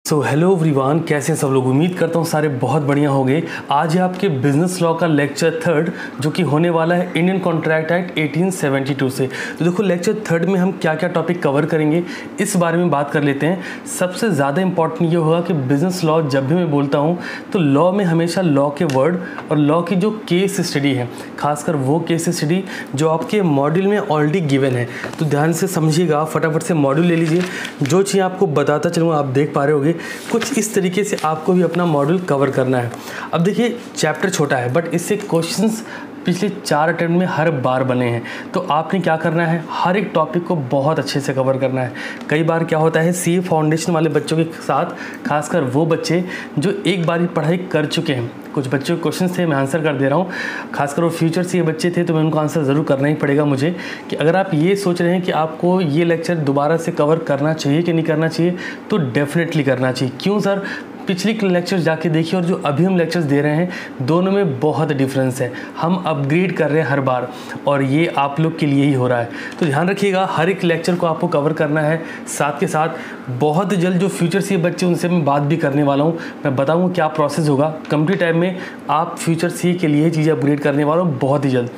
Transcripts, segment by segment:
So hello everyone, कैसे हैं सब लोग। उम्मीद करता हूँ सारे बहुत बढ़िया होंगे। आज है आपके बिजनेस लॉ का लेक्चर थर्ड, जो कि होने वाला है इंडियन कॉन्ट्रैक्ट एक्ट 1872 से। तो देखो लेक्चर थर्ड में हम क्या क्या टॉपिक कवर करेंगे इस बारे में बात कर लेते हैं। सबसे ज़्यादा इंपॉर्टेंट ये होगा कि बिजनेस लॉ जब भी मैं बोलता हूँ तो लॉ में हमेशा लॉ के वर्ड और लॉ की जो केस स्टडी है, खासकर वो केस स्टडी जो आपके मॉड्यूल में ऑलरेडी गिवन है, तो ध्यान से समझिएगा। फटाफट से मॉड्यूल ले लीजिए। जो चीज़ आपको बताता चलूँगा आप देख पा रहे होगे, कुछ इस तरीके से आपको भी अपना मॉड्यूल कवर करना है। अब देखिए चैप्टर छोटा है बट इससे क्वेश्चंस पिछले 4 अटेम्प्ट में हर बार बने हैं। तो आपने क्या करना है, हर एक टॉपिक को बहुत अच्छे से कवर करना है। कई बार क्या होता है, सी फाउंडेशन वाले बच्चों के साथ, खासकर वो बच्चे जो एक बार ही पढ़ाई कर चुके हैं, कुछ बच्चों के क्वेश्चन थे मैं आंसर कर दे रहा हूँ, खासकर वो फ्यूचर से ये बच्चे थे तो मैं उनको आंसर ज़रूर करना ही पड़ेगा मुझे। कि अगर आप ये सोच रहे हैं कि आपको ये लेक्चर दोबारा से कवर करना चाहिए कि नहीं करना चाहिए, तो डेफिनेटली करना चाहिए। क्यों सर? पिछली लेक्चर्स जाके देखिए और जो अभी हम लेक्चर्स दे रहे हैं दोनों में बहुत डिफरेंस है। हम अपग्रेड कर रहे हैं हर बार और ये आप लोग के लिए ही हो रहा है। तो ध्यान रखिएगा, हर एक लेक्चर को आपको कवर करना है। साथ के साथ बहुत जल्द जो फ्यूचर सी बच्चे उनसे मैं बात भी करने वाला हूँ, मैं बताऊँगा क्या प्रोसेस होगा। कंप्लीट टाइम में आप फ्यूचर सी के लिए चीज़ें अपग्रेड करने वाला हूँ बहुत ही जल्द।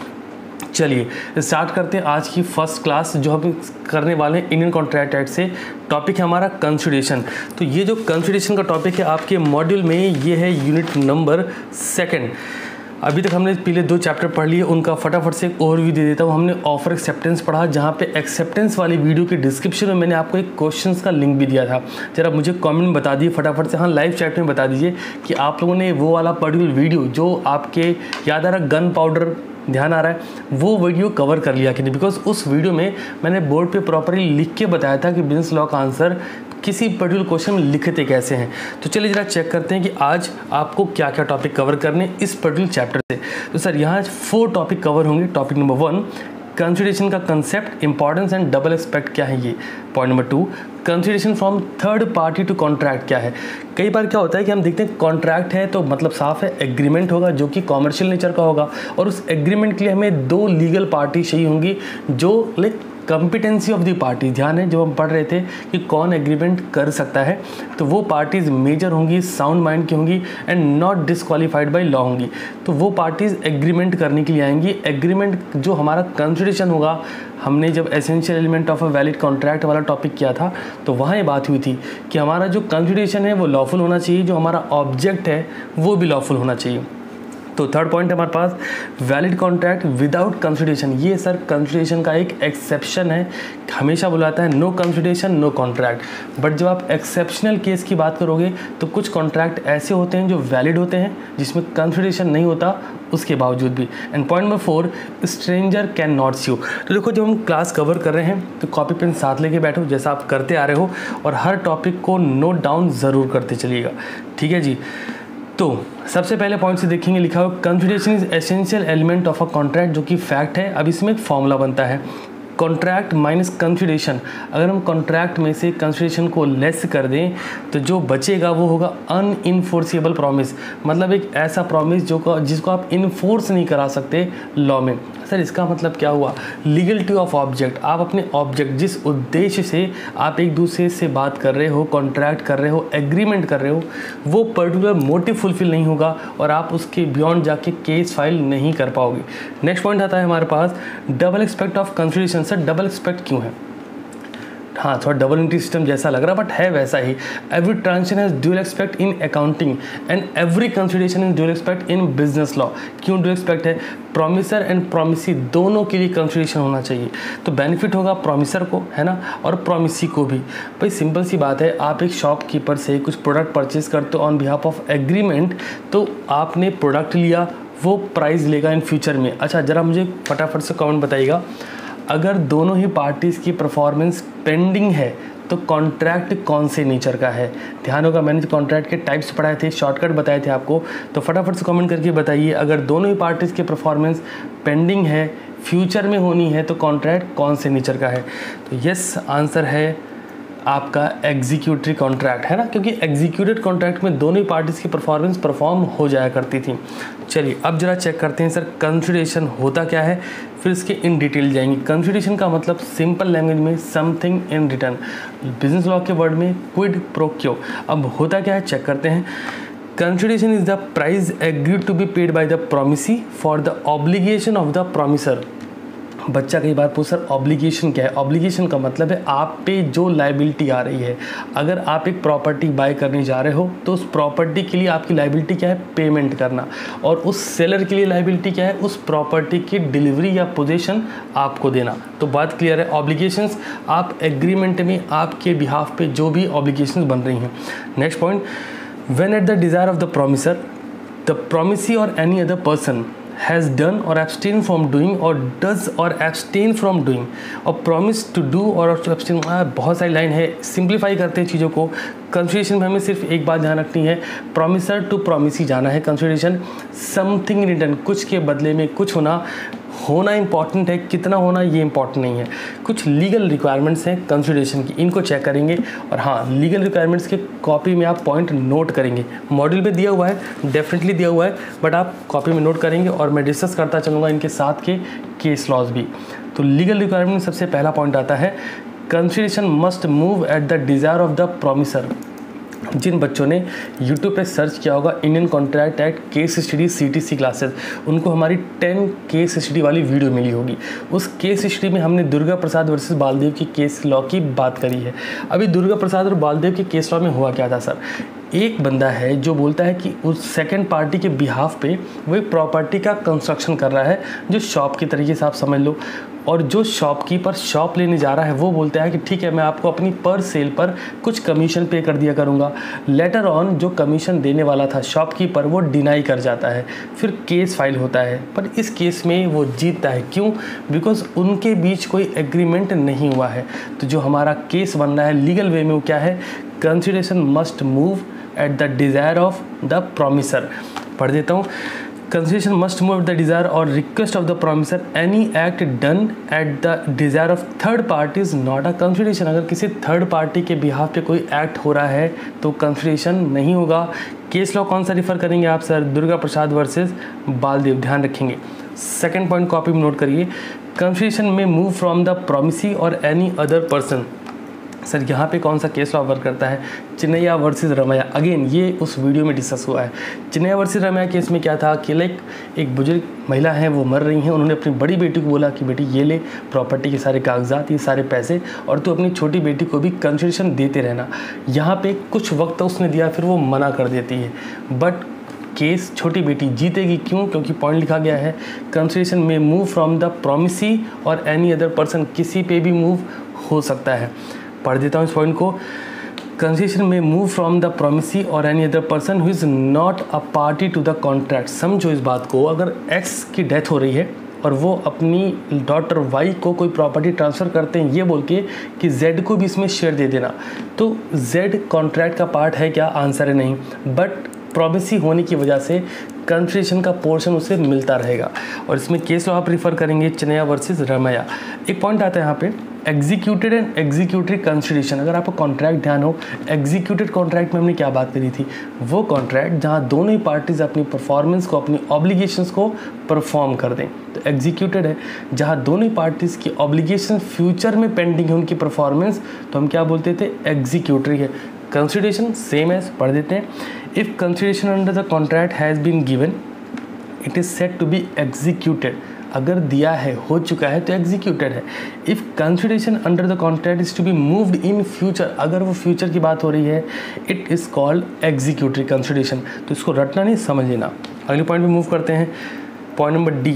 चलिए स्टार्ट करते हैं आज की फर्स्ट क्लास जो हम करने वाले हैं इंडियन कॉन्ट्रैक्ट एक्ट से। टॉपिक है हमारा कंसिडरेशन। तो ये जो कंसिडरेशन का टॉपिक है आपके मॉड्यूल में, ये है यूनिट नंबर 2। अभी तक हमने पहले 2 चैप्टर पढ़ लिए, उनका फटाफट से एक ओवरव्यू दे देता हूँ। हमने ऑफर एक्सेप्टेंस पढ़ा, जहाँ पे एक्सेप्टेंस वाली वीडियो के डिस्क्रिप्शन में मैंने आपको एक क्वेश्चंस का लिंक भी दिया था। जरा मुझे कमेंट में बता दिए फटाफट से, हाँ लाइव चैट में बता दीजिए कि आप लोगों ने वो वाला पर्टिकुलर वीडियो जो आपके याद आ रहा गन पाउडर ध्यान आ रहा है, वो वीडियो कवर कर लिया कि नहीं। बिकॉज उस वीडियो में मैंने बोर्ड पे प्रॉपरली लिख के बताया था कि बिजनेस लॉ का आंसर किसी पर्टिकुलर क्वेश्चन में लिखते कैसे हैं। तो चलिए जरा चेक करते हैं कि आज आपको क्या क्या टॉपिक कवर करने इस पर्टिकुलर चैप्टर से। तो सर यहाँ 4 टॉपिक कवर होंगे। टॉपिक नंबर 1, कंसिडरेशन का concept, importance and double expect क्या है ये। Point number 2, consideration from third party to contract क्या है। कई बार क्या होता है कि हम देखते हैं कॉन्ट्रैक्ट है तो मतलब साफ है एग्रीमेंट होगा जो कि कॉमर्शियल नेचर का होगा, और उस एग्रीमेंट के लिए हमें 2 लीगल पार्टी चाहिए होंगी जो like competency of the party. ध्यान है जब हम पढ़ रहे थे कि कौन एग्रीमेंट कर सकता है, तो वो पार्टीज मेजर होंगी, साउंड माइंड की होंगी and not disqualified by law होंगी। तो वो पार्टीज एग्रीमेंट करने के लिए आएंगी। एग्रीमेंट जो हमारा कंसिडरेशन होगा, हमने जब essential element of a valid contract वाला टॉपिक किया था तो वहाँ ये बात हुई थी कि हमारा जो कंसिडरेशन है वो लॉफुल होना चाहिए, जो हमारा ऑब्जेक्ट है वो भी लॉफुल होना चाहिए। तो थर्ड पॉइंट है हमारे पास वैलिड कॉन्ट्रैक्ट विदाउट कंसिडरेशन। ये सर कंसिडरेशन का एक एक्सेप्शन है। हमेशा बुलाता है no consideration no contract, but जब आप एक्सेप्शनल केस की बात करोगे तो कुछ कॉन्ट्रैक्ट ऐसे होते हैं जो वैलिड होते हैं जिसमें कंसिडरेशन नहीं होता उसके बावजूद भी। And point number 4, stranger can not sue. तो देखो जब हम क्लास कवर कर रहे हैं तो कॉपी पेन साथ लेके बैठो जैसा आप करते आ रहे हो, और हर टॉपिक को नोट डाउन ज़रूर करते चलिएगा, ठीक है जी। तो सबसे पहले पॉइंट से देखेंगे, लिखा हुआ consideration is essential element of a contract, जो कि फैक्ट है। अब इसमें एक फॉर्मूला बनता है कॉन्ट्रैक्ट माइनस कंसिडरेशन। अगर हम कॉन्ट्रैक्ट में से कंसिडरेशन को लेस कर दें तो जो बचेगा वो होगा अनइनफोर्सेबल प्रॉमिस, मतलब एक ऐसा प्रॉमिस जिसको आप इन्फोर्स नहीं करा सकते लॉ में। सर इसका मतलब क्या हुआ? Legality of object. आप अपने ऑब्जेक्ट जिस उद्देश्य से आप एक दूसरे से बात कर रहे हो, कॉन्ट्रैक्ट कर रहे हो, एग्रीमेंट कर रहे हो, वो पर्टिकुलर मोटिव फुलफिल नहीं होगा और आप उसके बियॉन्ड जाके केस फाइल नहीं कर पाओगे। नेक्स्ट पॉइंट आता है हमारे पास double expect of consideration. Sir double expect क्यों है? हाँ थोड़ा डबल एंट्री सिस्टम जैसा लग रहा है बट है वैसा ही। Every transaction has dual expect in accounting and every consideration is dual expect in business law. क्यों ड्यूअल एक्सपेक्ट है? प्रोमिसर एंड प्रोमिसी दोनों के लिए कंसिडरेशन होना चाहिए। तो बेनिफिट होगा प्रोमिसर को, है ना, और प्रोमिसी को भी। भाई सिंपल सी बात है, आप एक शॉपकीपर से कुछ प्रोडक्ट परचेज करते हो ऑन बिहाफ ऑफ एग्रीमेंट, तो आपने प्रोडक्ट लिया, वो प्राइस लेगा इन फ्यूचर में। अच्छा जरा मुझे फटाफट से कमेंट बताइएगा, अगर दोनों ही पार्टीज़ की परफॉर्मेंस पेंडिंग है तो कॉन्ट्रैक्ट कौन से नेचर का है? ध्यान होगा मैंने जो कॉन्ट्रैक्ट के टाइप्स पढ़ाए थे, शॉर्टकट बताए थे आपको, तो फटाफट से कमेंट करके बताइए अगर दोनों ही पार्टीज़ की परफॉर्मेंस पेंडिंग है, फ्यूचर में होनी है, तो कॉन्ट्रैक्ट कौन से नेचर का है? तो यस आंसर है आपका एग्जीक्यूटरी कॉन्ट्रैक्ट, है ना, क्योंकि एग्जीक्यूटेड कॉन्ट्रैक्ट में दोनों ही पार्टीज़ की परफॉर्मेंस परफॉर्म हो जाया करती थी। चलिए अब जरा चेक करते हैं सर कंसिडरेशन होता क्या है। फिर इसके इन डिटेल जाएंगे। कंसिडरेशन का मतलब सिंपल लैंग्वेज में something in return, business law के वर्ड में क्विड प्रो क्यो। अब होता क्या है चेक करते हैं। Consideration is the price agreed to be paid by the promisee for the obligation of the promisor. बच्चा कई बार पूछ सर ऑब्लिगेशन क्या है। ऑब्लिगेशन का मतलब है आप पे जो लाइबिलिटी आ रही है। अगर आप एक प्रॉपर्टी बाय करने जा रहे हो तो उस प्रॉपर्टी के लिए आपकी लाइबिलिटी क्या है, पेमेंट करना। और उस सेलर के लिए लाइबिलिटी क्या है, उस प्रॉपर्टी की डिलीवरी या पोजीशन आपको देना। तो बात क्लियर है। ऑब्लिगेशंस आप एग्रीमेंट में आपके बिहाफ पे जो भी ऑब्लिगेशंस बन रही हैं। Next point, when at the desire of the promisor the promisee और any other person has done or abstain from doing or does or abstain from doing और promise to do और to abstain, बहुत सारी line है। Simplify करते हैं चीज़ों को। कंसिडरेशन में हमें सिर्फ एक बात ध्यान रखनी है, प्रोमिसर टू प्रोमिसी जाना है। कंसिडरेशन समथिंग रिटर्न, कुछ के बदले में कुछ होना इंपॉर्टेंट है, कितना होना ये इंपॉर्टेंट नहीं है। कुछ लीगल रिक्वायरमेंट्स हैं कंसिडरेशन की, इनको चेक करेंगे। और हाँ, लीगल रिक्वायरमेंट्स के कॉपी में आप पॉइंट नोट करेंगे। मॉड्यूल पे दिया हुआ है, डेफिनेटली दिया हुआ है, बट आप कॉपी में नोट करेंगे और मैं डिस्कस करता चलूँगा इनके साथ के केस लॉज भी। तो लीगल रिक्वायरमेंट में सबसे पहला पॉइंट आता है, consideration must move at the desire of the promisor. जिन बच्चों ने YouTube पे सर्च किया होगा Indian contract act case study CTC classes, उनको हमारी 10 केस स्टडी वाली वीडियो मिली होगी। उस केस स्टडी में हमने दुर्गा प्रसाद वर्सेस बालदेव की केस लॉ की बात करी है। अभी दुर्गा प्रसाद और बालदेव के केस लॉ में हुआ क्या था सर, एक बंदा है जो बोलता है कि उस सेकंड पार्टी के बिहाफ पे वो एक प्रॉपर्टी का कंस्ट्रक्शन कर रहा है, जो शॉप की तरीके से आप समझ लो। और जो शॉपकीपर शॉप लेने जा रहा है वो बोलता है कि ठीक है, मैं आपको अपनी पर सेल पर कुछ कमीशन पे कर दिया करूँगा। लेटर ऑन जो कमीशन देने वाला था शॉपकीपर, वो डिनाई कर जाता है। फिर केस फाइल होता है, पर इस केस में वो जीतता है। क्यों? बिकॉज उनके बीच कोई एग्रीमेंट नहीं हुआ है। तो जो हमारा केस बन रहा है लीगल वे में वो क्या है, consideration must move at the desire of the promisor. पढ़ देता हूँ। Consideration must move at the desire or request of the promisor, any act done at the desire of third party is not a consideration. अगर किसी third party के behalf पे कोई act हो रहा है तो कंसिडरेशन नहीं होगा। केस लॉ कौन सा रिफर करेंगे आप सर, दुर्गा प्रसाद वर्सेस बालदेव, ध्यान रखेंगे। सेकेंड पॉइंट कॉपी में नोट करिए, कंसिडरेशन में मूव फ्रॉम द प्रोमिसी और एनी अदर पर्सन। सर यहाँ पे कौन सा केस लॉ वर्क करता है, चिन्नैया वर्सेस रमैया। अगेन ये उस वीडियो में डिस्कस हुआ है। चिन्नैया वर्सेस रमैया केस में क्या था कि एक बुजुर्ग महिला है, वो मर रही हैं। उन्होंने अपनी बड़ी बेटी को बोला कि बेटी ये ले प्रॉपर्टी के सारे कागजात, ये सारे पैसे, और तू अपनी छोटी बेटी को भी कंसिडरेशन देते रहना। यहाँ पे कुछ वक्त उसने दिया, फिर वो मना कर देती है, बट केस छोटी बेटी जीतेगी। क्यों? क्योंकि पॉइंट लिखा गया है, कंसिडरेशन में मूव फ्रॉम द प्रोमिसी और एनी अदर पर्सन, किसी पे भी मूव हो सकता है। पढ़ देता हूँ इस पॉइंट को। कंसिडरेशन में मूव फ्रॉम द प्रोमिसी और any other person who is not a party to the contract. समझो इस बात को, अगर एक्स की डेथ हो रही है और वो अपनी डॉटर वाई को कोई प्रॉपर्टी ट्रांसफ़र करते हैं ये बोल के कि जेड को भी इसमें शेयर दे देना, तो जेड कॉन्ट्रैक्ट का पार्ट है क्या? आंसर है नहीं, बट प्रोमिसी होने की वजह से कंसिडरेशन का पोर्शन उसे मिलता रहेगा। और इसमें केस लॉ आप रिफर करेंगे चिन्नैया वर्सेस रमैया। एक पॉइंट आता है यहाँ पे, एग्जीक्यूटेड एंड एग्जीक्यूटरी कंसिडरेशन। अगर आपको कॉन्ट्रैक्ट ध्यान हो, एग्जीक्यूटेड कॉन्ट्रैक्ट में हमने क्या बात करी थी, वो कॉन्ट्रैक्ट जहाँ दोनों ही पार्टीज अपनी परफॉर्मेंस को, अपनी ऑब्लिगेशंस को परफॉर्म कर दें, तो एग्जीक्यूटेड है। जहाँ दोनों ही पार्टीज की ऑब्लिगेशन फ्यूचर में पेंडिंग है उनकी परफॉर्मेंस, तो हम क्या बोलते थे, एग्जीक्यूटरी है। कंसिडरेशन सेम एज, पढ़ देते हैं। If consideration under the contract has been given it is set to be executed. अगर दिया है, हो चुका है, तो एग्जीक्यूटेड है। If consideration under the contract is to be moved in future, अगर वो फ्यूचर की बात हो रही है, it is called executory consideration. तो इसको रटना नहीं, समझ लेना। अगले पॉइंट पे मूव करते हैं, पॉइंट नंबर डी।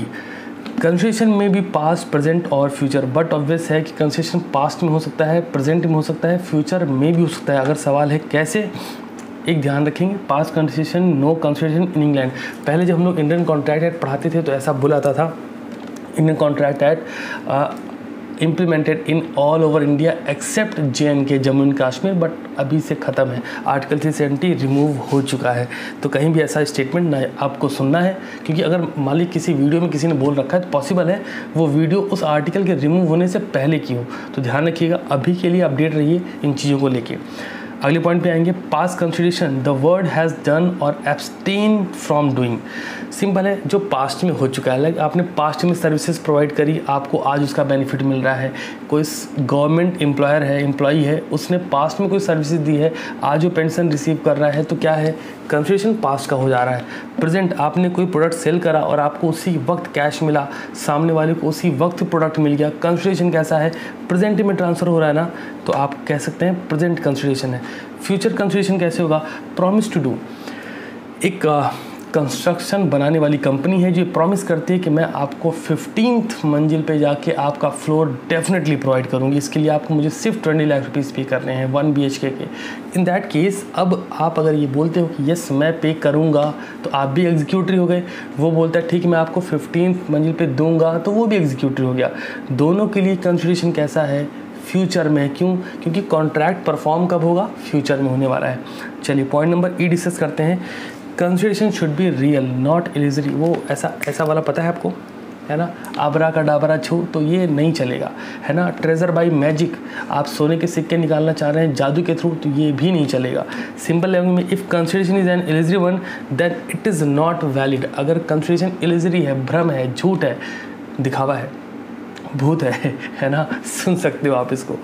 कंसिडरेशन में be past, present or future, but obvious है कि कंसिडरेशन पास्ट में हो सकता है, प्रेजेंट में हो सकता है, फ्यूचर में भी हो सकता है। अगर सवाल है कैसे, एक ध्यान रखेंगे, past consideration, no consideration in England. पहले जब हम लोग इंडियन कॉन्ट्रैक्ट एक्ट पढ़ाते थे तो ऐसा बुलाता था, Indian contract act implemented in all over India accept JNK, Jammu and Kashmir, but अभी से ख़त्म है। आर्टिकल 370 रिमूव हो चुका है। तो कहीं भी ऐसा स्टेटमेंट ना आपको सुनना है, क्योंकि अगर मान ली किसी वीडियो में किसी ने बोल रखा है तो पॉसिबल है वो वीडियो उस आर्टिकल के रिमूव होने से पहले की हो। तो ध्यान रखिएगा, अभी के लिए अपडेट रहिए इन चीज़ों को लेके। अगले पॉइंट पे आएंगे, past consideration, the word has done और एब्सटेन फ्रॉम डूइंग। सिंपल है, जो पास्ट में हो चुका है, लाइक आपने पास्ट में सर्विसेज प्रोवाइड करी, आपको आज उसका बेनिफिट मिल रहा है। कोई गवर्नमेंट एम्प्लॉयर है, एम्प्लॉई है, उसने पास्ट में कोई सर्विसेज दी है, आज वो पेंशन रिसीव कर रहा है, तो क्या है, कंसिडरेशन पास्ट का हो जा रहा है। प्रेजेंट, आपने कोई प्रोडक्ट सेल करा और आपको उसी वक्त कैश मिला, सामने वाले को उसी वक्त प्रोडक्ट मिल गया, कंसिडरेशन कैसा है, प्रेजेंट में ट्रांसफ़र हो रहा है ना, तो आप कह सकते हैं प्रेजेंट कंसिडरेशन है। फ्यूचर कंसिडरेशन कैसे होगा, प्रॉमिस टू डू। एक कंस्ट्रक्शन बनाने वाली कंपनी है जो प्रॉमिस करती है कि मैं आपको 15th मंजिल पे जाके आपका फ्लोर डेफिनेटली प्रोवाइड करूंगी, इसके लिए आपको मुझे सिर्फ 20 लाख रुपीज़ पे करने हैं 1 BHK के। इन दैट केस, अब आप अगर ये बोलते हो कि यस मैं पे करूंगा, तो आप भी एग्जीक्यूटिव हो गए। वो बोलता है ठीक मैं आपको 15th मंजिल पे दूंगा, तो वो भी एग्जीक्यूटिव हो गया। दोनों के लिए कंसिडरेशन कैसा है, फ्यूचर में। क्यों, क्योंकि कॉन्ट्रैक्ट परफॉर्म कब होगा, फ्यूचर में होने वाला है। चलिए पॉइंट नंबर ई डिस्कस करते हैं। Consideration should be real not illusory. वो ऐसा वाला पता है आपको, है ना, आबरा का डाबरा छू, तो ये नहीं चलेगा, है ना। ट्रेजर बाय मैजिक, आप सोने के सिक्के निकालना चाह रहे हैं जादू के थ्रू, तो ये भी नहीं चलेगा। सिंपल लैंग्वेज में, if consideration is an illusory one then it is not valid. अगर कंसिडरेशन इल्यूजरी है, भ्रम है, झूठ है, दिखावा है, भूत है ना, सुन सकते हो आप, इसको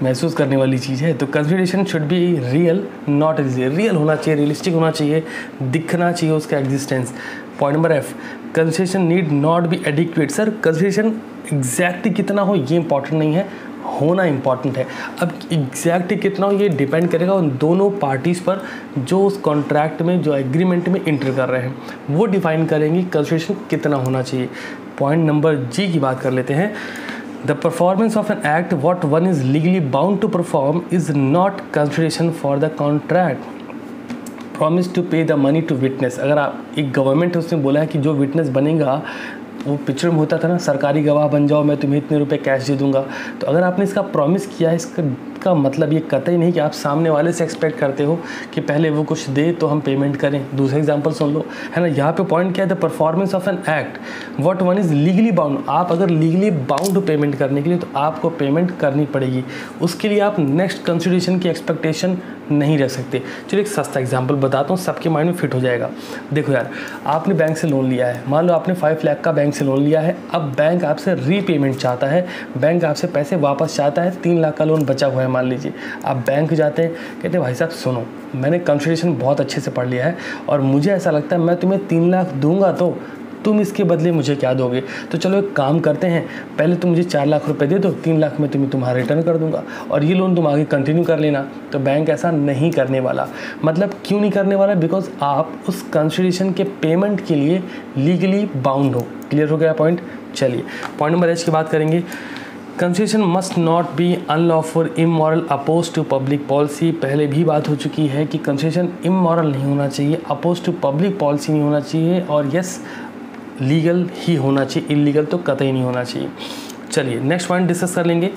महसूस करने वाली चीज़ है। तो consideration should be real not illusory. Real होना चाहिए, रियलिस्टिक होना चाहिए, दिखना चाहिए उसका existence. Point number F, consideration need not B adequate. Sir consideration exactly कितना हो ये इंपॉर्टेंट नहीं है, होना इंपॉर्टेंट है। अब एग्जैक्टली कितना हो ये डिपेंड करेगा उन दोनों पार्टीज़ पर जो उस कॉन्ट्रैक्ट में, जो एग्रीमेंट में इंटर कर रहे हैं, वो डिफाइन करेंगे कंसिडरेशन कितना होना चाहिए। पॉइंट नंबर जी की बात कर लेते हैं। The performance of an act what one is legally bound to perform is not consideration for the contract. Promise to pay the money to witness. अगर आप, एक गवर्नमेंट है, उसने बोला है कि जो विटनेस बनेगा, वो पिक्चर में होता था ना, सरकारी गवाह बन जाओ, मैं तुम्हें इतने रुपए कैश दे दूंगा। तो अगर आपने इसका प्रॉमिस किया है, इसका मतलब ये कतई नहीं कि आप सामने वाले से एक्सपेक्ट करते हो कि पहले वो कुछ दे तो हम पेमेंट करें। दूसरा एग्जांपल सुन लो, है ना। यहाँ पे पॉइंट क्या है, the performance of an act what one is legally bound. आप अगर लीगली बाउंड हो पेमेंट करने के लिए, तो आपको पेमेंट करनी पड़ेगी। उसके लिए आप नेक्स्ट कंसिडरेशन की एक्सपेक्टेशन नहीं रख सकते। चलिए एक सस्ता एग्जाम्पल बताता हूँ, सबके माइंड में फिट हो जाएगा। देखो यार, आपने बैंक से लोन लिया है, मान लो आपने 5 लाख का बैंक से लोन लिया है। अब बैंक आपसे रीपेमेंट चाहता है, बैंक आपसे पैसे वापस चाहता है। 3 लाख का लोन बचा हुआ है मान लीजिए। आप बैंक जाते हैं, कहते हैं भाई साहब सुनो, मैंने कंसिडरेशन बहुत अच्छे से पढ़ लिया है और मुझे ऐसा लगता है मैं तुम्हें 3 लाख दूंगा, तो तुम इसके बदले मुझे क्या दोगे। तो चलो एक काम करते हैं, पहले तुम मुझे 4 लाख रुपए दे दो, 3 लाख में तुम्हारा रिटर्न कर दूंगा और ये लोन तुम आगे कंटिन्यू कर लेना। तो बैंक ऐसा नहीं करने वाला। मतलब क्यों नहीं करने वाला, बिकॉज आप उस कंसिडरेशन के पेमेंट के लिए लीगली बाउंड हो। क्लियर हो गया पॉइंट। चलिए पॉइंट नंबर एच की बात करेंगे। Consideration must not be unlawful, immoral, oppose to public policy. पहले भी बात हो चुकी है कि कंसिडरेशन इमोरल नहीं होना चाहिए, अपोज टू पब्लिक पॉलिसी नहीं होना चाहिए, और यस लीगल ही होना चाहिए, इलीगल तो कतई नहीं होना चाहिए। चलिए नेक्स्ट पॉइंट डिस्कस कर लेंगे।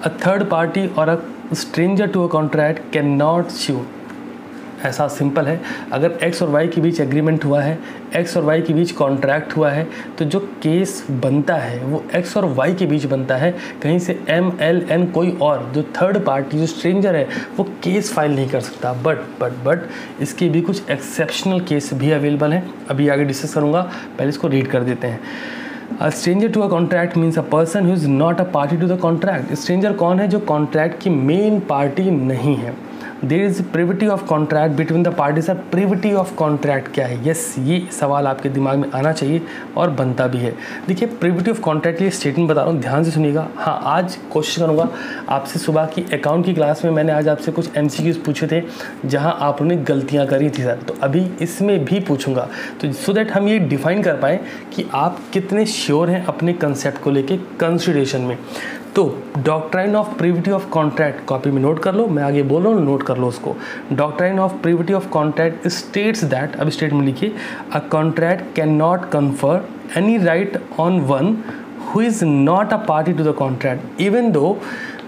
अ third party or a stranger to a contract can not sue. ऐसा सिंपल है, अगर एक्स और वाई के बीच एग्रीमेंट हुआ है, एक्स और वाई के बीच कॉन्ट्रैक्ट हुआ है, तो जो केस बनता है वो एक्स और वाई के बीच बनता है। कहीं से MLN कोई और जो थर्ड पार्टी, जो स्ट्रेंजर है, वो केस फाइल नहीं कर सकता। बट इसके भी कुछ एक्सेप्शनल केस भी अवेलेबल हैं, अभी आगे डिस्कस करूँगा। पहले इसको रीड कर देते हैं। A stranger to a contract means a person who is not a party to the contract. Stranger कौन है, जो कॉन्ट्रैक्ट की मेन पार्टी नहीं है। There is privity of contract between the parties. Sir privity of contract क्या है, yes ये सवाल आपके दिमाग में आना चाहिए और बनता भी है। देखिए प्रिविटी ऑफ कॉन्ट्रैक्ट के लिए स्टेटमेंट बता रहा हूँ, ध्यान से सुनिएगा। हाँ, आज कोशिश करूँगा आपसे, सुबह की अकाउंट की क्लास में मैंने आज आपसे कुछ MCQs पूछे थे जहाँ आपने गलतियाँ करी थी सर, तो अभी इसमें भी पूछूंगा, तो सो दैट हम ये डिफाइन कर पाएँ कि आप कितने श्योर हैं अपने कंसेप्ट को लेके कंसिडरेशन में। तो doctrine of privity of contract copy में नोट कर लो, मैं आगे बोल रहा हूँ, नोट कर लो उसको। Doctrine of privity of contract states that, अब स्टेटमेंट लिखिए, a contract cannot confer any right on one who is not a party to the contract even though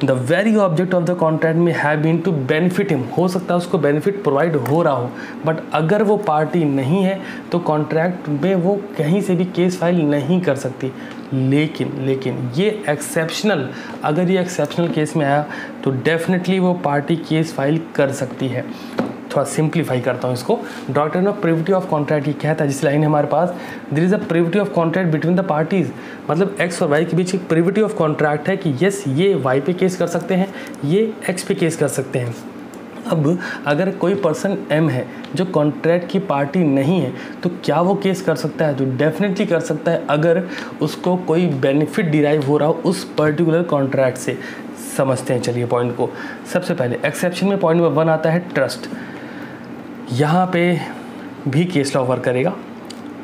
the very object of the contract may have been to benefit him, हो सकता है उसको benefit provide हो रहा हो, but अगर वो party नहीं है तो कॉन्ट्रैक्ट में वो कहीं से भी केस फाइल नहीं कर सकती। लेकिन ये एक्सेप्शनल, अगर ये एक्सेप्शनल केस में आया तो डेफिनेटली वो पार्टी केस फाइल कर सकती है। थोड़ा सिंप्लीफाई करता हूँ इसको। Doctrine of privity of contract ये कहता है, जिस लाइन है हमारे पास, there is a privity of contract between the parties, मतलब एक्स और वाई के बीच एक प्रिविटी ऑफ कॉन्ट्रैक्ट है कि यस ये वाई पे केस कर सकते हैं, ये एक्स पे केस कर सकते हैं। अब अगर कोई पर्सन एम है जो कॉन्ट्रैक्ट की पार्टी नहीं है तो क्या वो केस कर सकता है? तो डेफिनेटली कर सकता है, अगर उसको कोई बेनिफिट डिराइव हो रहा हो उस पर्टिकुलर कॉन्ट्रैक्ट से। समझते हैं चलिए पॉइंट को। सबसे पहले एक्सेप्शन में पॉइंट नंबर 1 आता है ट्रस्ट। यहाँ पे भी केस लॉ वर्क करेगा,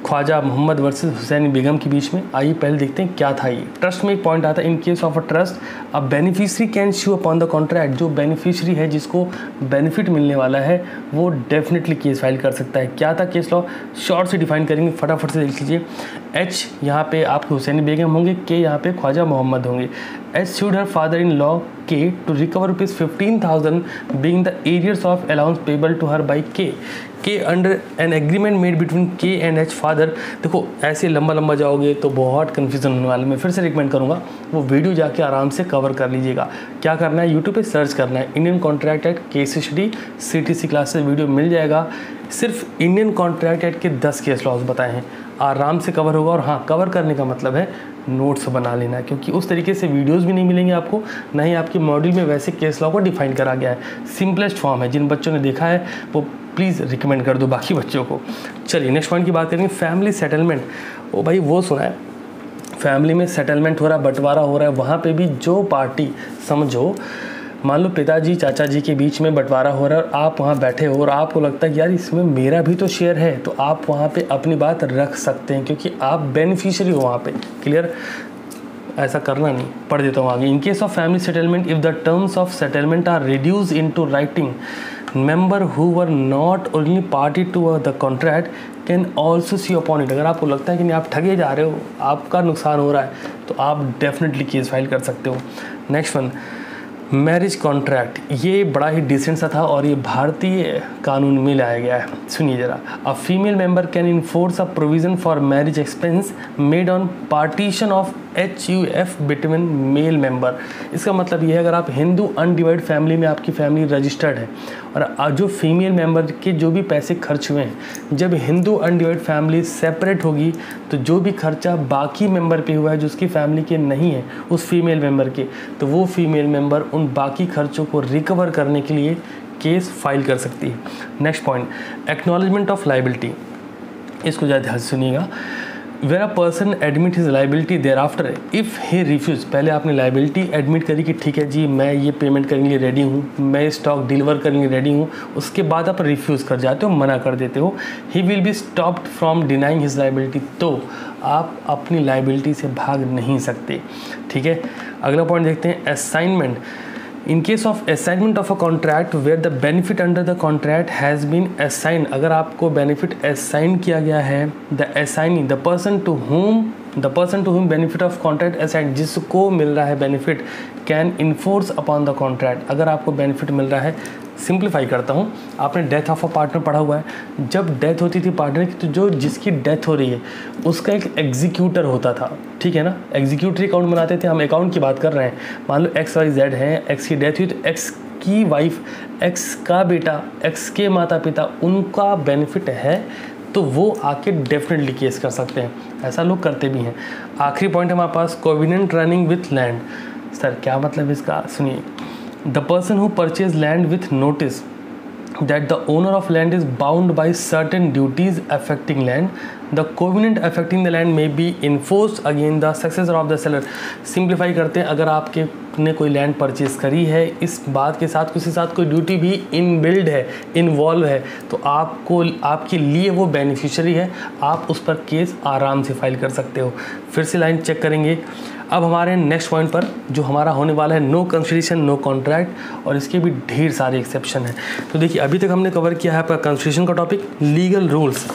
ख्वाजा मोहम्मद वर्सेस हुसैन बेगम के बीच में। आइए पहले देखते हैं क्या था ये। ट्रस्ट में एक पॉइंट आता है, इन case of a trust a beneficiary can shoe upon the contract, जो बेनिफिशियरी है जिसको बेनिफिट मिलने वाला है वो डेफिनेटली केस फाइल कर सकता है। क्या था केस लॉ, शॉर्ट से डिफाइन करेंगे, फटाफट से देख लीजिए। एच यहाँ पे आपके हुसैन बेगम होंगे, के यहाँ पे ख्वाजा मोहम्मद होंगे। H sued her father in law K to recover rupees 15,000 being the arrears of allowance payable to her by K under an agreement made between K and H father। देखो ऐसे लंबा जाओगे तो बहुत कन्फ्यूजन होने वाला है। मैं फिर से रिकमेंड करूँगा वो वीडियो जाके आराम से कवर कर लीजिएगा। क्या करना है, यूट्यूब पे सर्च करना है Indian contract act case study CTC classes, video मिल जाएगा। सिर्फ इंडियन कॉन्ट्रैक्ट एक्ट के 10 केस लॉज बताए हैं, आराम से कवर होगा। और हाँ, कवर करने का मतलब है नोट्स बना लेना है, क्योंकि उस तरीके से वीडियोस भी नहीं मिलेंगे आपको, ना ही आपके मॉड्यूल में वैसे केस लॉ को डिफाइन करा गया है। सिंपलेस्ट फॉर्म है, जिन बच्चों ने देखा है वो प्लीज़ रिकमेंड कर दो बाकी बच्चों को। चलिए नेक्स्ट पॉइंट की बात करेंगे, फैमिली सेटलमेंट। ओ भाई वो सुना है, फैमिली में सेटलमेंट हो रहा है, बंटवारा हो रहा है, वहाँ पर भी जो पार्टी, समझो मान लो पिताजी चाचा जी के बीच में बंटवारा हो रहा है और आप वहाँ बैठे हो और आपको लगता है कि यार इसमें मेरा भी तो शेयर है, तो आप वहाँ पे अपनी बात रख सकते हैं क्योंकि आप बेनिफिशियरी हो वहाँ पे। क्लियर, ऐसा करना नहीं, पढ़ देता हूँ आगे। In case of family settlement if the terms of settlement are reduce into writing, member who were not only party to the contract can also sue upon it. अगर आपको लगता है कि नहीं आप ठगे जा रहे हो, आपका नुकसान हो रहा है, तो आप डेफिनेटली केस फाइल कर सकते हो। Next one, marriage contract. ये बड़ा ही डिसेंट सा था और ये भारतीय कानून में लाया गया है। सुनिए जरा, a female member can enforce a provision for marriage expense made on partition of HUF between male member. इसका मतलब ये है, अगर आप हिंदू अनडिवाइड फैमिली में आपकी फैमिली रजिस्टर्ड है और जो फीमेल मेंबर के जो भी पैसे खर्च हुए हैं, जब हिंदू अनडिवाइड फैमिली सेपरेट होगी तो जो भी खर्चा बाकी मेंबर पे हुआ है जो उसकी फैमिली के नहीं है उस फीमेल मेंबर के, तो वो फीमेल मेंबर उन बाकी खर्चों को रिकवर करने के लिए केस फाइल कर सकती है। Next point, acknowledgement of liability. इसको ज़्यादा ध्यान से सुनिएगा। Where a person admit his liability thereafter if he refuse, पहले आपने लाइबिलिटी एडमिट करी कि ठीक है जी मैं ये पेमेंट करने के लिए रेडी हूँ, मैं स्टॉक डिलीवर करने के लिए रेडी हूँ, उसके बाद आप रिफ्यूज़ कर जाते हो, मना कर देते हो, he will be stopped from denying his liability, तो आप अपनी लाइबिलिटी से भाग नहीं सकते। ठीक है, अगला पॉइंट देखते हैं, assignment. In case of assignment of a contract where the benefit under the contract has been assign, अगर आपको बेनिफिट असाइन किया गया है, the assignee the person to whom benefit of contract assign, जिसको मिल रहा है benefit, can enforce upon the contract. अगर आपको बेनिफिट मिल रहा है, सिंप्लीफाई करता हूँ, आपने डेथ ऑफ अ पार्टनर पढ़ा हुआ है, जब डेथ होती थी पार्टनर की तो जो जिसकी डेथ हो रही है उसका एक एग्जीक्यूटर होता था। ठीक है ना, एग्जीक्यूटरी अकाउंट बनाते थे, हम अकाउंट की बात कर रहे हैं। मान लो XYZ है, एक्स की डेथ हुई तो एक्स की वाइफ, एक्स का बेटा, एक्स के माता पिता, उनका बेनिफिट है तो वो आके डेफिनेटली केस कर सकते हैं, ऐसा लोग करते भी हैं। आखिरी पॉइंट हमारे पास, covenant running with land. Sir क्या मतलब इसका, सुनिए। The person who purchased land with notice that the owner of land is bound by certain duties affecting land, the covenant affecting the land may be enforced against the successor of the seller। Simplify करते हैं, अगर आपके ने कोई land purchase करी है, इस बात के साथ उसके साथ कोई ड्यूटी भी इनबिल्ड है, इन्वॉल्व है, तो आपको आपके लिए वो बेनिफिशियरी है, आप उस पर केस आराम से फाइल कर सकते हो। फिर से लाइन चेक करेंगे। अब हमारे नेक्स्ट पॉइंट पर जो हमारा होने वाला है, नो कंसिडरेशन नो कॉन्ट्रैक्ट, और इसके भी ढेर सारे एक्सेप्शन हैं। तो देखिए अभी तक हमने कवर किया है आपका कंसिडरेशन का टॉपिक, लीगल रूल्स।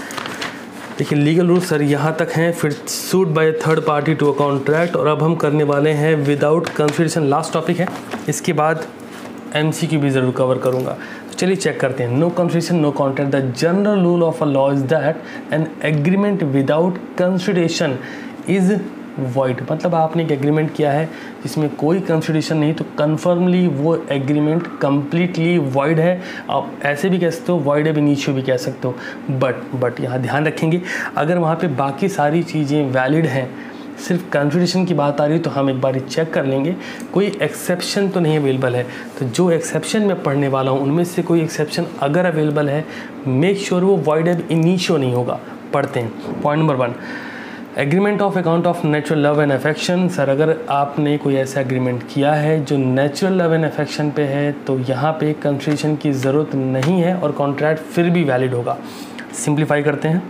देखिए लीगल रूल सर यहाँ तक हैं, फिर suit by third party to a contract, और अब हम करने वाले हैं विदाउट कंसिडरेशन, लास्ट टॉपिक है। इसके बाद MCQ भी ज़रूर कवर करूँगा। तो चलिए चेक करते हैं। No consideration no contract, the general rule of a law is that an agreement without consideration is void. मतलब आपने एक एग्रीमेंट किया है जिसमें कोई कंसिडरेशन नहीं, तो कन्फर्मली वो एग्रीमेंट कम्प्लीटली वॉइड है। आप ऐसे भी कह सकते हो, वॉइड एब इनिशियो भी कह सकते हो। बट यहाँ ध्यान रखेंगे, अगर वहाँ पे बाकी सारी चीज़ें वैलिड हैं, सिर्फ कंसिडरेशन की बात आ रही है, तो हम एक बार चेक कर लेंगे कोई एक्सेप्शन तो नहीं अवेलेबल है। तो जो एक्सेप्शन मैं पढ़ने वाला हूँ उनमें से कोई एक्सेप्शन अगर अवेलेबल है, मेक श्योर वो वॉइड एब इनिशियो नहीं होगा। पढ़ते हैं। Point number 1, agreement of account of natural love and affection. Sir अगर आपने कोई ऐसा एग्रीमेंट किया है जो नेचुरल लव एंड अफेक्शन पे है, तो यहाँ पे कंसिडरेशन की ज़रूरत नहीं है और कॉन्ट्रैक्ट फिर भी वैलिड होगा। सिंप्लीफाई करते हैं।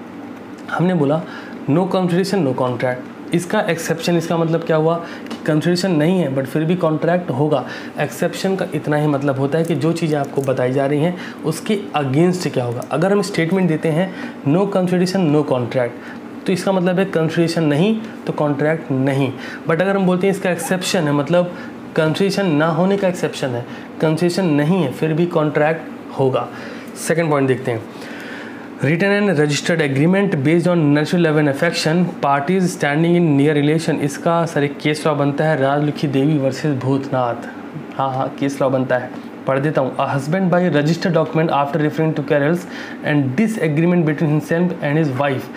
हमने बोला नो कंसिडरेशन नो कॉन्ट्रैक्ट, इसका एक्सेप्शन, इसका मतलब क्या हुआ कि कंसिडरेशन नहीं है बट फिर भी कॉन्ट्रैक्ट होगा। एक्सेप्शन का इतना ही मतलब होता है कि जो चीज़ें आपको बताई जा रही हैं उसके अगेंस्ट क्या होगा। अगर हम स्टेटमेंट देते हैं नो कंसिडरेशन नो कॉन्ट्रैक्ट, तो इसका मतलब है कंसिडरेशन नहीं तो कॉन्ट्रैक्ट नहीं। बट अगर हम बोलते हैं इसका एक्सेप्शन है, मतलब कंसिडरेशन ना होने का एक्सेप्शन है, कंसिडरेशन नहीं है फिर भी कॉन्ट्रैक्ट होगा। सेकंड पॉइंट देखते हैं। Written and registered agreement based on natural love and affection, parties standing in near relation. इसका सर एक केस लॉ बनता है, राजलक्ष्मी देवी वर्सेस भूतनाथ। हाँ केस लॉ बनता है, पढ़ देता हूँ। A husband by registered document after referring to quarrels and this agreement between himself and his wife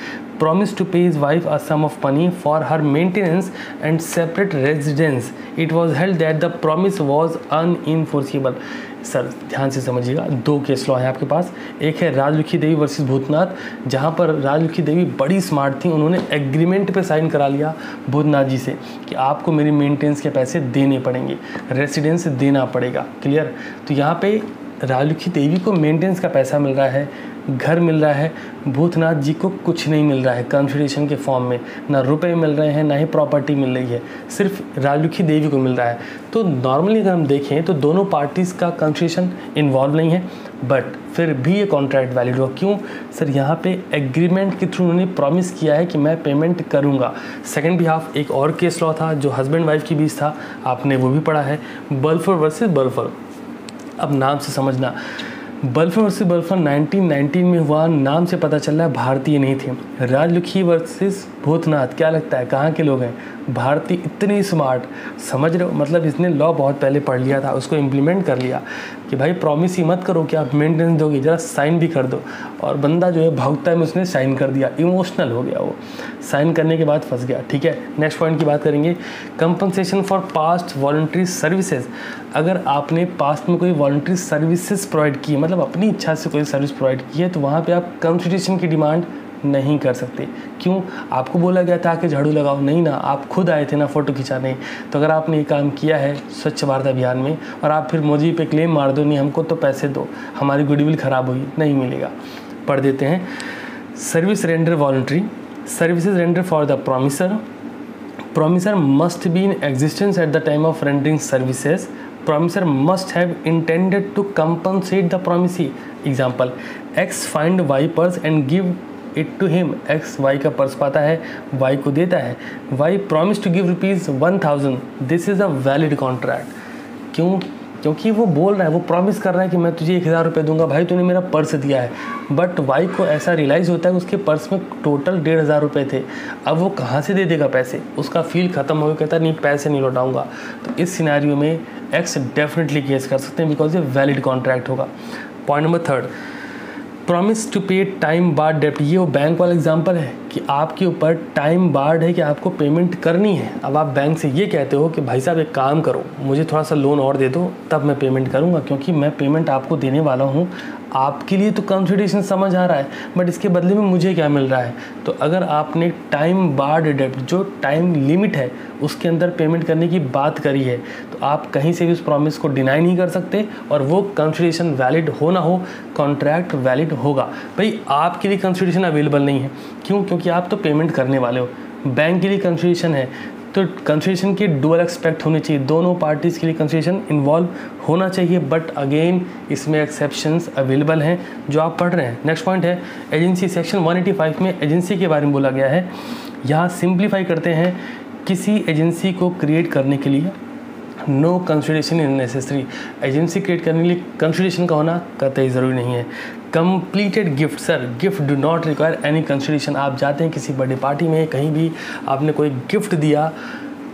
promised to pay his wife a sum of money for her maintenance and separate residence. It was held that the promise was unenforceable. Sir ध्यान से समझिएगा, 2 case law है आपके पास। एक है राजलक्ष्मी देवी versus Bhootnath, जहाँ पर राजलक्ष्मी देवी बड़ी स्मार्ट थी, उन्होंने एग्रीमेंट पे साइन करा लिया भूतनाथ जी से कि आपको मेरी मेंटेनेंस के पैसे देने पड़ेंगे, रेसिडेंस देना पड़ेगा। क्लियर? तो यहाँ पे राजलक्ष्मी देवी को मेंटेनेंस का पैसा मिल रहा है, घर मिल रहा है, भूतनाथ जी को कुछ नहीं मिल रहा है कंसिडरेशन के फॉर्म में, ना रुपए मिल रहे हैं ना ही प्रॉपर्टी मिल रही है, सिर्फ राजलक्ष्मी देवी को मिल रहा है। तो नॉर्मली अगर हम देखें तो दोनों पार्टीज़ का कंसिडरेशन इन्वॉल्व नहीं है, बट फिर भी ये कॉन्ट्रैक्ट वैलिड हुआ। क्यों? सर यहाँ पे एग्रीमेंट के थ्रू उन्होंने प्रॉमिस किया है कि मैं पेमेंट करूँगा। सेकेंड बिहाफ एक और केस लॉ था जो हस्बैंड वाइफ के बीच था, आपने वो भी पढ़ा है, बल्फोर वर्सेस बल्फोर। अब नाम से समझना, बल्फोर वर्सेस बल्फोर 1919 में हुआ, नाम से पता चल रहा है भारतीय नहीं थे। राजलक्ष्मी वर्सेस भूतनाथ, क्या लगता है कहाँ के लोग हैं? भारतीय। इतनी स्मार्ट, समझ रहे हो? मतलब इसने लॉ बहुत पहले पढ़ लिया था, उसको इम्प्लीमेंट कर लिया कि भाई प्रॉमिस ही मत करो कि आप मेंटेनेंस दोगे, जरा साइन भी कर दो। और बंदा जो है भागता है में उसने साइन कर दिया, इमोशनल हो गया वो, साइन करने के बाद फंस गया। ठीक है, नेक्स्ट पॉइंट की बात करेंगे, compensation for past voluntary services. अगर आपने पास्ट में कोई वॉलंटरी सर्विसेज प्रोवाइड की, मतलब अपनी इच्छा से कोई सर्विस प्रोवाइड की है, तो वहाँ पे आप कंसिडरेशन की डिमांड नहीं कर सकते। क्यों? आपको बोला गया था कि झाड़ू लगाओ, नहीं ना, आप खुद आए थे ना फ़ोटो खिंचाने। तो अगर आपने ये काम किया है स्वच्छ भारत अभियान में और आप फिर मोदी पे क्लेम मार दो, नहीं हमको तो पैसे दो, हमारी गुडविल ख़राब हुई, नहीं मिलेगा। पढ़ देते हैं। Service render voluntary, services render for the promiser, promiser must be in existence at the time of rendering services, promisor must have intended to compensate the promisee. Example, X find Y purse and give it to him. X Y का purse पाता है, Y को देता है, Y promised to give ₹1000. This is a valid contract. क्यों? क्योंकि वो बोल रहा है, वो प्रॉमिस कर रहा है कि मैं तुझे 1000 रुपये दूंगा, भाई तूने मेरा पर्स दिया है। बट वाई को ऐसा रियलाइज़ होता है कि उसके पर्स में टोटल 1500 रुपये थे। अब वो कहाँ से दे देगा पैसे? उसका फील ख़त्म हो गया, कहता नहीं पैसे नहीं लौटाऊंगा। तो इस सिनेरियो में एक्स डेफिनेटली केस कर सकते हैं, बिकॉज ये वैलिड कॉन्ट्रैक्ट होगा। Point number 3, promise to pay time board डेप्ट। ये वो बैंक वाला एग्जांपल है कि आपके ऊपर टाइम बार्ड है कि आपको पेमेंट करनी है। अब आप बैंक से ये कहते हो कि भाई साहब एक काम करो, मुझे थोड़ा सा लोन और दे दो, तब मैं पेमेंट करूँगा, क्योंकि मैं पेमेंट आपको देने वाला हूँ। आपके लिए तो कंसिडरेशन समझ आ रहा है, बट इसके बदले में मुझे क्या मिल रहा है? तो अगर आपने टाइम बार्ड डेप्ट, जो टाइम लिमिट है उसके अंदर पेमेंट करने की बात करी है, तो आप कहीं से भी उस प्रॉमिस को डिनाई नहीं कर सकते, और वो कंसिडरेशन वैलिड हो ना हो, कॉन्ट्रैक्ट वैलिड होगा। भाई आपके लिए कंसिडरेशन अवेलेबल नहीं है, क्यों? क्योंकि आप तो पेमेंट करने वाले हो। बैंक के लिए कंसिडरेशन है, तो कंसिडरेशन के डुअल एक्सपेक्ट होने चाहिए, दोनों पार्टीज़ के लिए कंसिडरेशन इन्वॉल्व होना चाहिए, बट अगेन इसमें एक्सेप्शंस अवेलेबल हैं जो आप पढ़ रहे हैं। नेक्स्ट पॉइंट है एजेंसी। सेक्शन 185 में एजेंसी के बारे में बोला गया है। यहाँ सिंप्लीफाई करते हैं, किसी एजेंसी को क्रिएट करने के लिए no consideration is necessary. Agency create करने के लिए कंसिडरेशन का होना कतई ज़रूरी नहीं है। Completed gift, sir gift do not require any consideration. आप जाते हैं किसी बर्थडे पार्टी में, कहीं भी आपने कोई गिफ्ट दिया,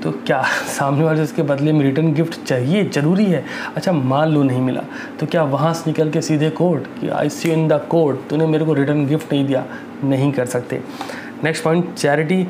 तो क्या सामने वाले उसके बदले में रिटर्न गिफ्ट चाहिए? ज़रूरी है। अच्छा मान लो नहीं मिला, तो क्या वहाँ से निकल के सीधे कोर्ट कि आई सी इन द कोर्ट, तूने मेरे को रिटर्न गिफ्ट नहीं दिया? नहीं कर सकते। Next point charity.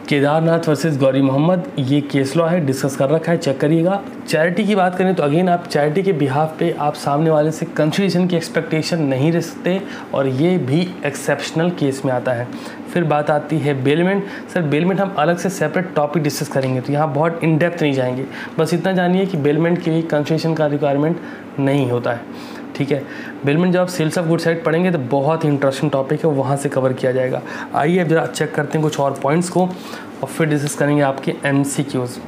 Kedarnath versus Gauri Mohammed, ये केस लॉ है, डिस्कस कर रखा है, चेक करिएगा। चैरिटी की बात करें तो अगेन आप चैरिटी के बिहाफ पे आप सामने वाले से कंसिडरेशन की एक्सपेक्टेशन नहीं रख सकते, और ये भी एक्सेप्शनल केस में आता है। फिर बात आती है बेलमेंट। सर बेलमेंट हम अलग से सेपरेट टॉपिक डिस्कस करेंगे, तो यहाँ बहुत इन डेप्थ नहीं जाएंगे, बस इतना जानिए कि बेलमेंट के लिए कंसिडरेशन का रिक्वायरमेंट नहीं होता है। ठीक है, बेलमेंट जब आप सेल्स ऑफ गुड साइड पढ़ेंगे तो बहुत ही इंटरेस्टिंग टॉपिक है, वहाँ से कवर किया जाएगा। आइए अब जरा चेक करते हैं कुछ और पॉइंट्स को और फिर डिस्कस करेंगे आपके MCQs।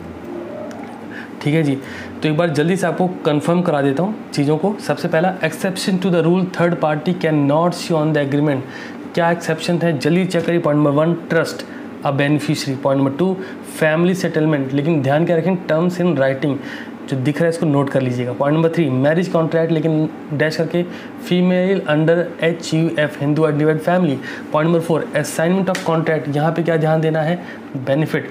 ठीक है जी, तो एक बार जल्दी से आपको कंफर्म करा देता हूँ चीज़ों को। सबसे पहला exception to the rule, third party can not sue on the agreement. क्या एक्सेप्शन है? जल्दी चेक करिए। Point number 1 trust a beneficiary. Point number 2 family settlement, लेकिन ध्यान क्या रखें, टर्म्स इन राइटिंग जो दिख रहा है इसको नोट कर लीजिएगा। पॉइंट नंबर 3 मैरिज कॉन्ट्रैक्ट, लेकिन डैश करके female under HUF, Hindu divide family. Point number 4 assignment of contract, यहाँ पे क्या ध्यान देना है? बेनिफिट।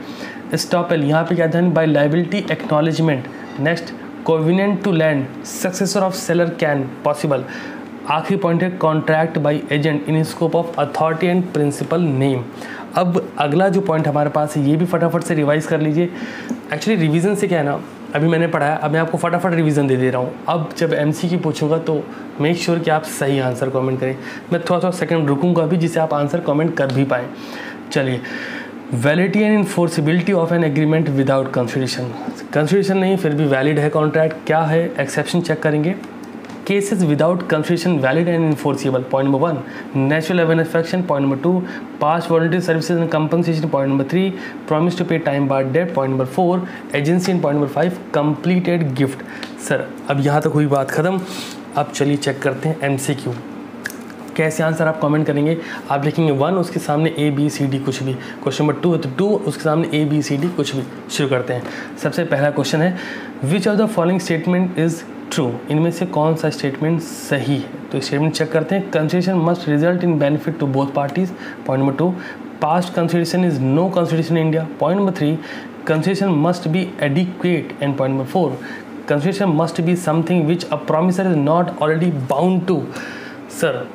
स्टॉपेल, यहाँ पे क्या ध्यान? By liability acknowledgement. Next covenant to land, successor of seller can possible. आखिरी पॉइंट है contract by agent in scope of authority and principal name. अब अगला जो पॉइंट हमारे पास है, ये भी फटाफट से रिवाइज कर लीजिए। एक्चुअली रिवीजन से क्या है ना, अभी मैंने पढ़ा है, अब मैं आपको फटाफट रिवीजन दे दे रहा हूँ। अब जब MCQ पूछूंगा तो मेक श्योर कि आप सही आंसर कमेंट करें। मैं थोड़ा सेकंड रुकूंगा अभी, जिससे आप आंसर कमेंट कर भी पाएँ। चलिए, validity and enforceability of an agreement without consideration. Consideration नहीं फिर भी वैलिड है कॉन्ट्रैक्ट, क्या है? एक्सेप्शन चेक करेंगे। Cases without consideration valid and enforceable. Point number 1 natural love and affection. Point number 2 past voluntary services and compensation. Point number 3 promise to pay time barred debt. Point number 4 agency and point number 5 completed gift. Sir अब यहाँ तक हुई बात खत्म। अब चलिए check करते हैं MCQ। कैसे आंसर आप कमेंट करेंगे? आप लिखेंगे 1, उसके सामने ABCD कुछ भी। क्वेश्चन नंबर 2 है तो 2, उसके सामने ABCD कुछ भी। शुरू करते हैं। सबसे पहला क्वेश्चन है विच of the following statement is true. इनमें से कौन सा स्टेटमेंट सही है? तो स्टेटमेंट चेक करते हैं। Consideration must result in benefit to both parties. Point number 2 past consideration is no consideration in India. Point number 3 consideration must be adequate. And point number 4 consideration must be something which a promisor is not already bound to. Sir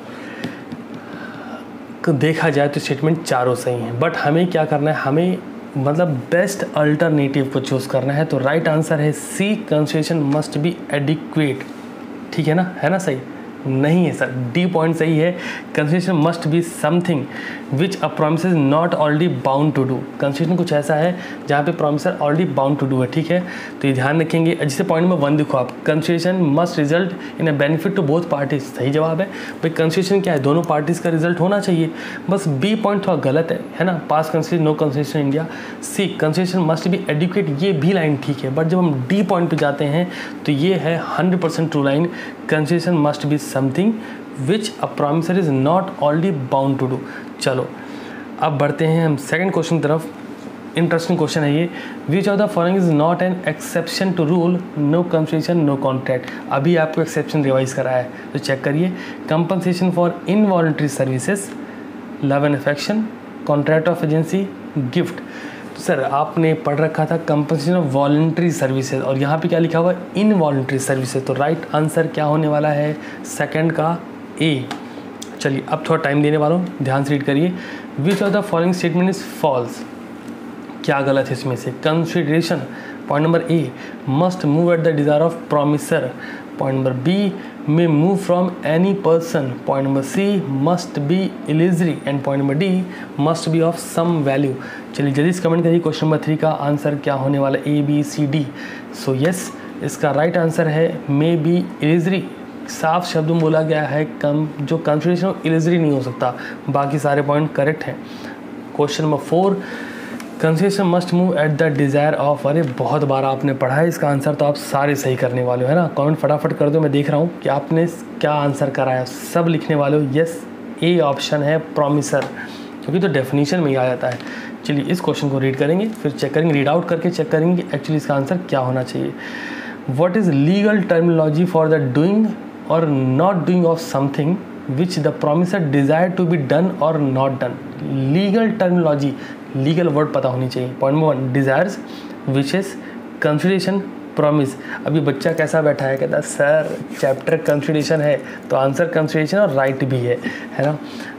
देखा जाए तो statement चारों सही हैं, but हमें क्या करना है? हमें मतलब बेस्ट अल्टरनेटिव को चूज़ करना है। तो राइट आंसर है C, consideration must be adequate. ठीक है ना सही? नहीं है सर, D पॉइंट सही है। Consideration must be something which a promisor is not already bound to do. Consideration कुछ ऐसा है जहाँ पे promisor already bound to do है। ठीक है, तो ये ध्यान रखेंगे। जैसे पॉइंट नंबर 1 देखो आप, consideration must result in a benefit to both parties. सही जवाब है भाई। कंसिडरेशन क्या है? दोनों पार्टीज का रिजल्ट होना चाहिए। बस B पॉइंट थोड़ा गलत है ना? Past consideration no consideration India. C consideration must be adequate, ये भी लाइन ठीक है, बट जब हम D पॉइंट पे जाते हैं तो ये है 100% true line. Consideration must be something which a promisor is not already bound to do. चलो अब बढ़ते हैं हम सेकंड क्वेश्चन की तरफ। इंटरेस्टिंग क्वेश्चन है ये। Which of the following is not an exception to rule no consideration no contract. अभी आपको एक्सेप्शन रिवाइज करा है तो चेक करिए। Compensation for involuntary services, love and affection, contract of agency, gift. Sir आपने पढ़ रखा था कंपनसेशन ऑफ वॉलंटरी सर्विसेज, और यहाँ पे क्या लिखा हुआ है? Involuntary services. तो राइट आंसर क्या होने वाला है? सेकंड का A। चलिए अब थोड़ा टाइम देने वाला हूँ, ध्यान से रीड करिए। Which of the following statement is false. क्या गलत है इसमें से? Consideration point number A must move at the desire of promisor. Point number B may move from any person. Point number C must be illusory and point number D must be of some value. चलिए जल्दी से comment करिए question number 3 का answer क्या होने वाला है? ABCD। So yes, इसका राइट आंसर है may be illusory। साफ शब्दों में बोला गया है जो कंसिडरेशन illusory नहीं हो सकता। बाकी सारे पॉइंट करेक्ट हैं। Question number 4 concession must move at the desire of, अरे बहुत बार आपने पढ़ा है इसका आंसर, तो आप सारे सही करने वाले हो, है ना। कमेंट फटाफट कर दो, मैं देख रहा हूँ कि आपने क्या आंसर कराया, सब लिखने वाले हो। यस, ए ऑप्शन है प्रॉमिसर, क्योंकि तो डेफिनेशन में ही आ जाता है। चलिए इस क्वेश्चन को रीड करेंगे, फिर चेक करेंगे, रीड आउट करके चेक करेंगे कि एक्चुअली इसका आंसर क्या होना चाहिए। What is legal terminology for the doing or not doing of something which the promisor desire to be done or not done. Legal terminology, legal word पता होनी चाहिए। Point number 1, desires, wishes, consideration, promise. अभी बच्चा कैसा बैठा है, कहता है सर चैप्टर कंसिडरेशन है तो आंसर कंसिडरेशन और राइट भी है ना।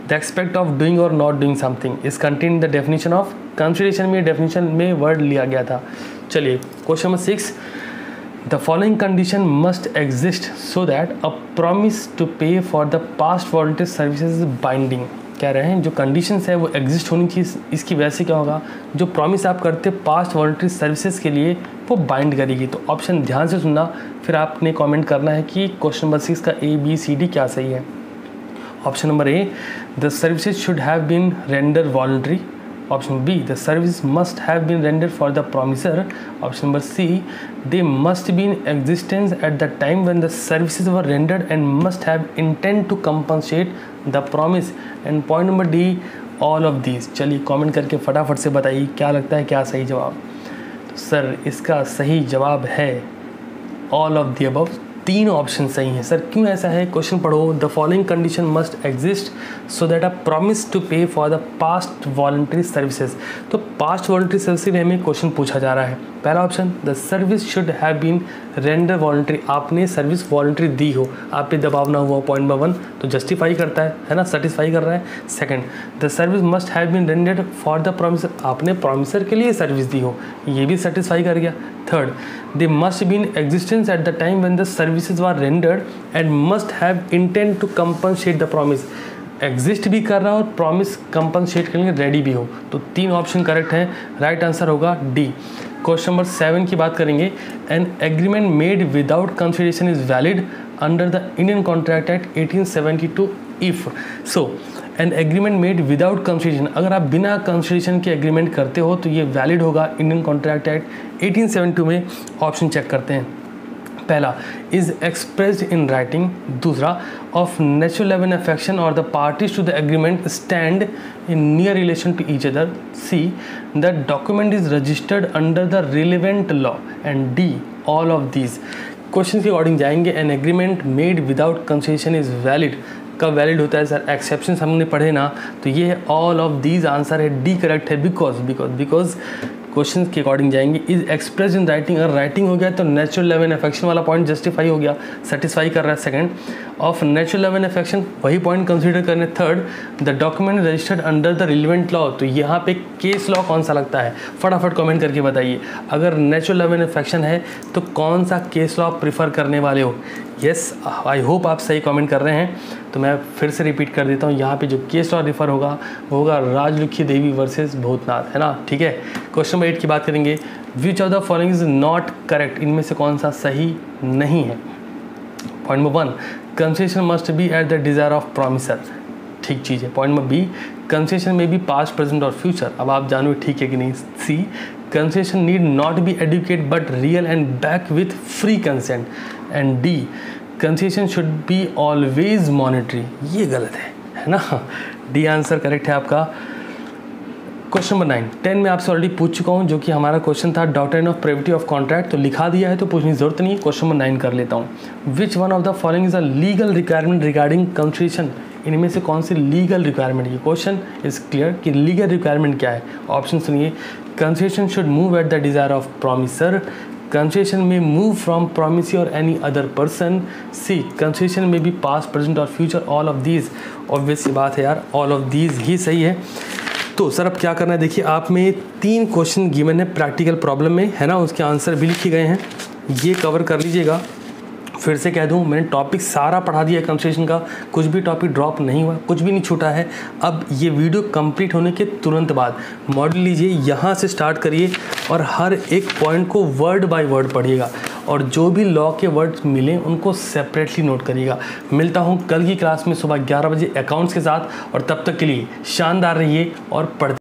The expect of doing or not doing something is contain the definition of consideration में, डेफिनेशन में वर्ड लिया गया था। चलिए question number 6, the following condition must exist so that a promise to pay for the past volunteer services is binding. कह रहे हैं जो कंडीशंस है वो एग्जिस्ट होनी चाहिए, इसकी वजह से क्या होगा, जो प्रॉमिस आप करते पास्ट वॉलंटरी सर्विसेज के लिए वो बाइंड करेगी। तो ऑप्शन ध्यान से सुनना, फिर आपने कमेंट करना है कि क्वेश्चन नंबर 6 का ABCD क्या सही है। Option number A, the services should have been render voluntary. Option B, the service must have been render for the promisor. Option number C, they must be in existence at the time when the services were rendered and must have intent to compensate the promise. And point number D, all of these. चलिए comment करके फटाफट से बताइए क्या लगता है क्या सही जवाब। तो सर इसका सही जवाब है all of the above, 3 option सही हैं। सर क्यों ऐसा है, क्वेश्चन पढ़ो। The following condition must exist so that a promise to pay for the past voluntary services. तो पास्ट वॉलंटरी सर्विसेज हमें क्वेश्चन पूछा जा रहा है। पहला option, the service should have been render voluntary, आपने सर्विस वॉलंटरी दी हो, आप पे दबाव ना हुआ, पॉइंट नंबर 1 तो जस्टिफाई करता है ना, सेटिस्फाई कर रहा है। Second, the service must have been rendered for the promisor, आपने प्रॉमिसर के लिए सर्विस दी हो, ये भी सेटिस्फाई कर गया। Third, they must be in existence at the time when the services were rendered and must have intent to compensate the promise, exist भी कर रहा हो और प्रॉमिस कंपनसेट करने के लिए रेडी भी हो। तो 3 ऑप्शन करेक्ट हैं, राइट आंसर होगा डी। क्वेश्चन नंबर 7 की बात करेंगे। N agreement made without consideration is valid under the Indian contract act 1872 if. So N agreement made without consideration, अगर आप बिना कंसिडरेशन के एग्रीमेंट करते हो तो ये वैलिड होगा इंडियन कॉन्ट्रैक्ट एक्ट 1872 में। ऑप्शन चेक करते हैं। पहला, इज एक्सप्रेस्ड इन राइटिंग। दूसरा, of natural love and affection or the parties to the agreement stand in near relation to each other. C, the document is registered under the relevant law. And D, all of these. Question के according जाएंगे। An agreement made without consideration is valid, कब valid होता है sir, exception हमने पढ़े ना, तो ये है ऑल ऑफ दीज, आंसर है डी करेक्ट है। बिकॉज क्वेश्चन के अकॉर्डिंग जाएंगे। इज एक्सप्रेस इन राइटिंग, अगर राइटिंग हो गया तो नेचुरल लव एंड अफेक्शन वाला पॉइंट जस्टिफाई हो गया, सेटिस्फाई कर रहा है। Second, of natural love and affection वही पॉइंट कंसीडर करने। Third, the document registered under the relevant law, तो यहाँ पे केस लॉ कौन सा लगता है, फटाफट कमेंट करके बताइए। अगर नेचुरल लव एंड अफेक्शन है तो कौन सा केस लॉ प्रीफर करने वाले हो। यस, आई होप आप सही कमेंट कर रहे हैं। तो मैं फिर से रिपीट कर देता हूँ, यहाँ पे जो केस लॉ रिफर होगा वो होगा राजलुखी देवी वर्सेस भूतनाथ, है ना, ठीक है। क्वेश्चन नंबर 8 की बात करेंगे। Which of the following is not correct, इनमें से कौन सा सही नहीं है। Point number 1, consideration must be at the desire of promisor, ठीक चीज़ है। Point number B, consideration may be past present or future, अब आप जानो ठीक है कि नहीं। C, consideration need not be adequate but real and back with free consent. And D, consideration should be always monetary, ये गलत है ना। डी आंसर करेक्ट है आपका। क्वेश्चन नंबर 9, 10 में आपसे ऑलरेडी पूछ चुका हूँ, जो कि हमारा क्वेश्चन था डॉक्ट्रिन ऑफ प्रेविटी ऑफ कॉन्ट्रैक्ट, तो लिखा दिया है तो पूछने की जरूरत नहीं है। क्वेश्चन नंबर 9 कर लेता हूँ। Which one of the following is a legal requirement regarding consideration, इनमें से कौन सी लीगल रिक्वायरमेंट, ये क्वेश्चन इज क्लियर कि लीगल रिक्वायरमेंट क्या है। ऑप्शन सुनिए। Consideration should move at the desire of promisor, consideration may move from promisee or any other person. C, consideration may be past present or future, all of these. Obvious सी बात है यार, all of these ही सही है। तो sir अब क्या करना है, देखिए आप में 3 क्वेश्चन गिवन है प्रैक्टिकल प्रॉब्लम में, है ना, उसके आंसर भी लिखे गए हैं, ये कवर कर लीजिएगा। फिर से कह दूं, मैंने टॉपिक सारा पढ़ा दिया है कंसेशन का, कुछ भी टॉपिक ड्रॉप नहीं हुआ, कुछ भी नहीं छूटा है। अब ये वीडियो कंप्लीट होने के तुरंत बाद मॉडल लीजिए, यहाँ से स्टार्ट करिए और हर एक पॉइंट को वर्ड बाय वर्ड पढ़िएगा और जो भी लॉ के वर्ड्स मिलें उनको सेपरेटली नोट करिएगा। मिलता हूँ कल की क्लास में सुबह 11 बजे अकाउंट्स के साथ, और तब तक के लिए शानदार रहिए और पढ़ते